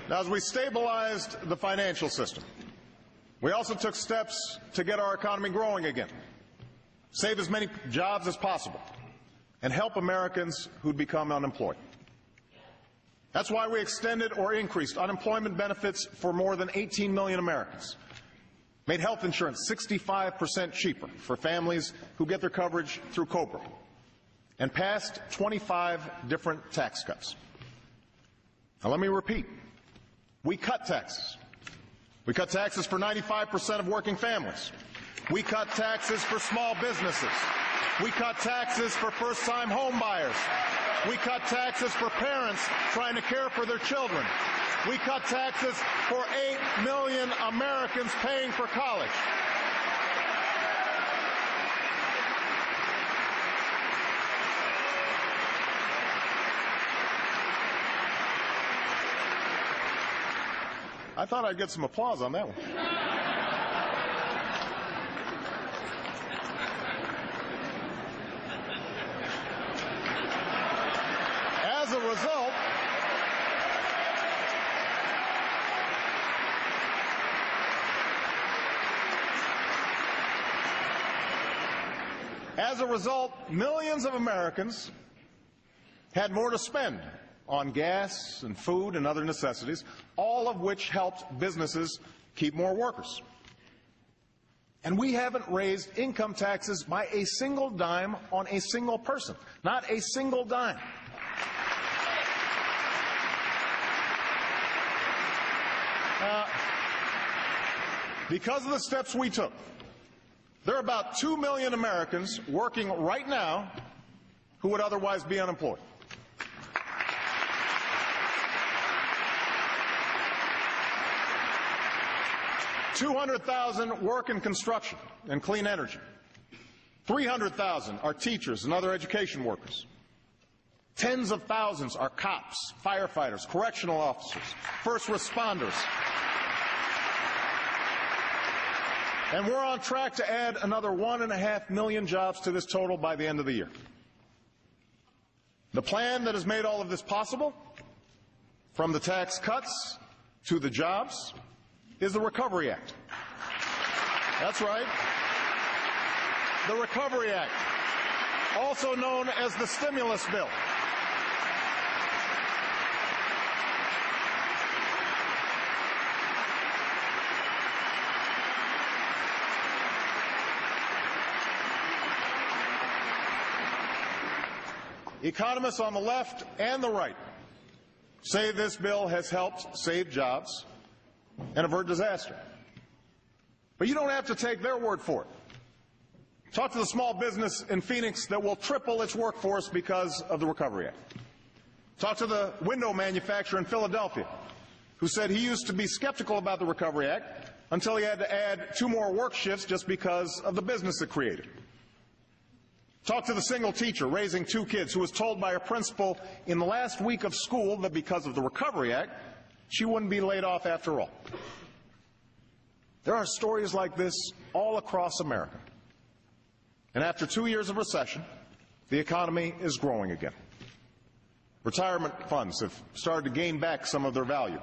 Now, as we stabilized the financial system, we also took steps to get our economy growing again, save as many jobs as possible, and help Americans who'd become unemployed. That's why we extended or increased unemployment benefits for more than 18 million Americans, made health insurance 65% cheaper for families who get their coverage through COBRA, and passed 25 different tax cuts. Now, let me repeat. We cut taxes. We cut taxes for 95% of working families. We cut taxes for small businesses. We cut taxes for first-time home buyers. We cut taxes for parents trying to care for their children. We cut taxes for 8 million Americans paying for college. I thought I'd get some applause on that one. As a result, millions of Americans had more to spend on gas and food and other necessities, all of which helped businesses keep more workers. And we haven't raised income taxes by a single dime on a single person. Not a single dime. Because of the steps we took, there are about 2 million Americans working right now who would otherwise be unemployed. 200,000 work in construction and clean energy. 300,000 are teachers and other education workers. Tens of thousands are cops, firefighters, correctional officers, first responders. And we're on track to add another 1.5 million jobs to this total by the end of the year. The plan that has made all of this possible, from the tax cuts to the jobs, is the Recovery Act. That's right. The Recovery Act, also known as the stimulus bill. Economists on the left and the right say this bill has helped save jobs and avert disaster. But you don't have to take their word for it. Talk to the small business in Phoenix that will triple its workforce because of the Recovery Act. Talk to the window manufacturer in Philadelphia who said he used to be skeptical about the Recovery Act until he had to add 2 more work shifts just because of the business it created. Talk to the single teacher raising 2 kids who was told by her principal in the last week of school that because of the Recovery Act, she wouldn't be laid off after all. There are stories like this all across America. And after 2 years of recession, the economy is growing again. Retirement funds have started to gain back some of their value.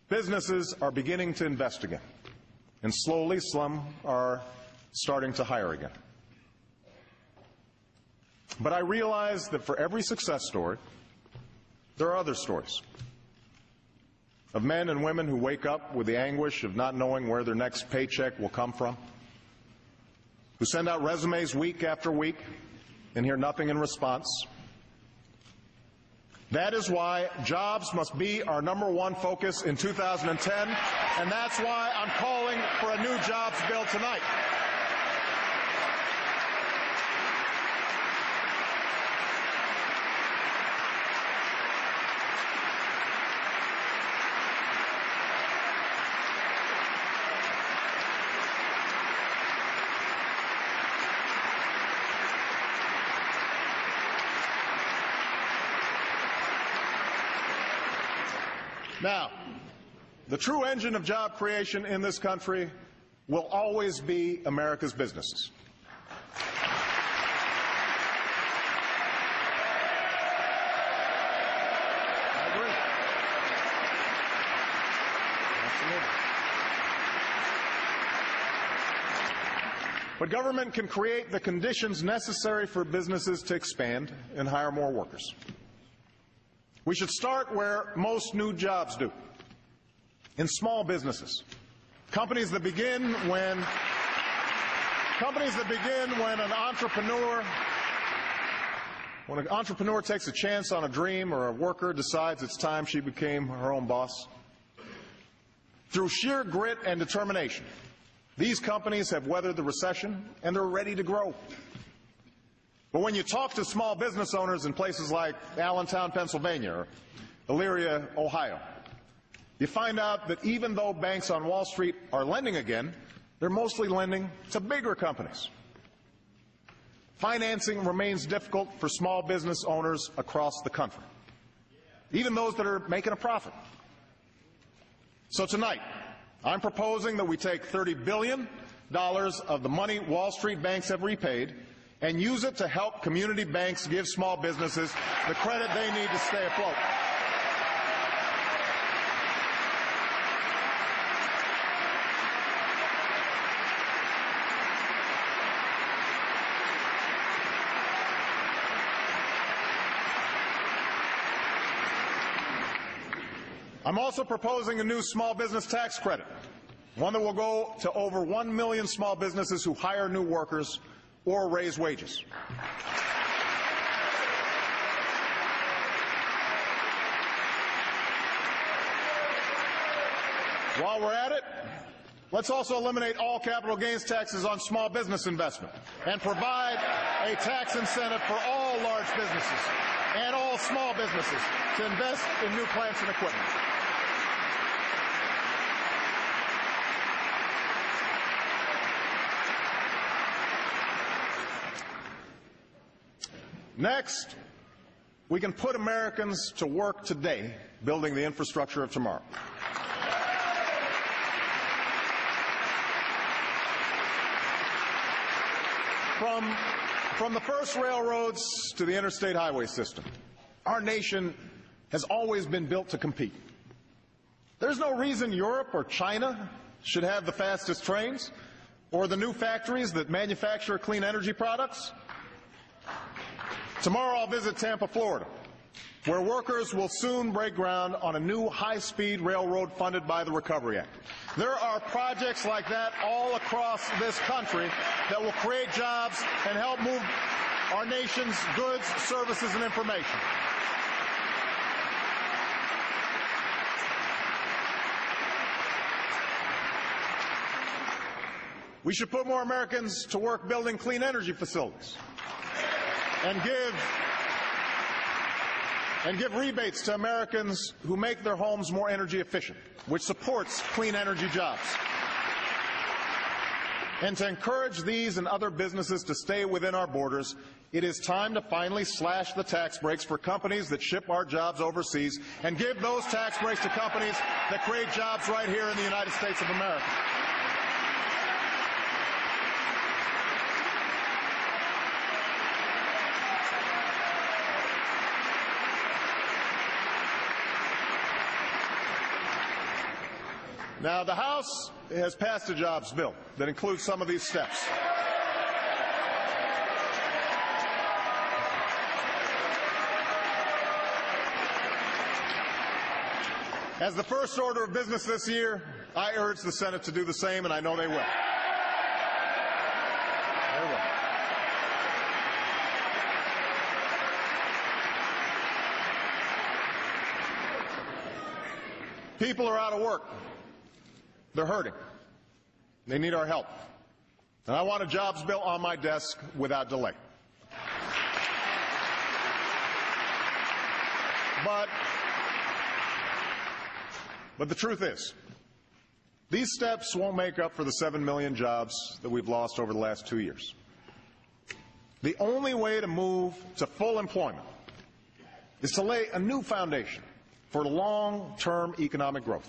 Businesses are beginning to invest again. And slowly, some are starting to hire again. But I realize that for every success story, there are other stories of men and women who wake up with the anguish of not knowing where their next paycheck will come from, who send out resumes week after week and hear nothing in response. That is why jobs must be our #1 focus in 2010, and that's why I'm calling for a new jobs bill tonight. Now, the true engine of job creation in this country will always be America's businesses. I agree. But government can create the conditions necessary for businesses to expand and hire more workers. We should start where most new jobs do, in small businesses. Companies that begin when an entrepreneur takes a chance on a dream, or a worker decides it's time she became her own boss. Through sheer grit and determination, these companies have weathered the recession and they're ready to grow. But when you talk to small business owners in places like Allentown, Pennsylvania, or Elyria, Ohio, you find out that even though banks on Wall Street are lending again, they're mostly lending to bigger companies. Financing remains difficult for small business owners across the country, even those that are making a profit. So tonight, I'm proposing that we take $30 billion of the money Wall Street banks have repaid and use it to help community banks give small businesses the credit they need to stay afloat. I'm also proposing a new small business tax credit, one that will go to over 1 million small businesses who hire new workers or raise wages. While we're at it, let's also eliminate all capital gains taxes on small business investment and provide a tax incentive for all large businesses and all small businesses to invest in new plants and equipment. Next, we can put Americans to work today building the infrastructure of tomorrow. From the first railroads to the interstate highway system, our nation has always been built to compete. There's no reason Europe or China should have the fastest trains or the new factories that manufacture clean energy products. Tomorrow I'll visit Tampa, Florida, where workers will soon break ground on a new high-speed railroad funded by the Recovery Act. There are projects like that all across this country that will create jobs and help move our nation's goods, services, and information. We should put more Americans to work building clean energy facilities and give rebates to Americans who make their homes more energy efficient, which supports clean energy jobs. And to encourage these and other businesses to stay within our borders, it is time to finally slash the tax breaks for companies that ship our jobs overseas and give those tax breaks to companies that create jobs right here in the United States of America. Now, the House has passed a jobs bill that includes some of these steps. As the first order of business this year, I urge the Senate to do the same, and I know they will. They will. People are out of work. They're hurting. They need our help. And I want a jobs bill on my desk without delay. But the truth is, these steps won't make up for the 7 million jobs that we've lost over the last 2 years. The only way to move to full employment is to lay a new foundation for long-term economic growth.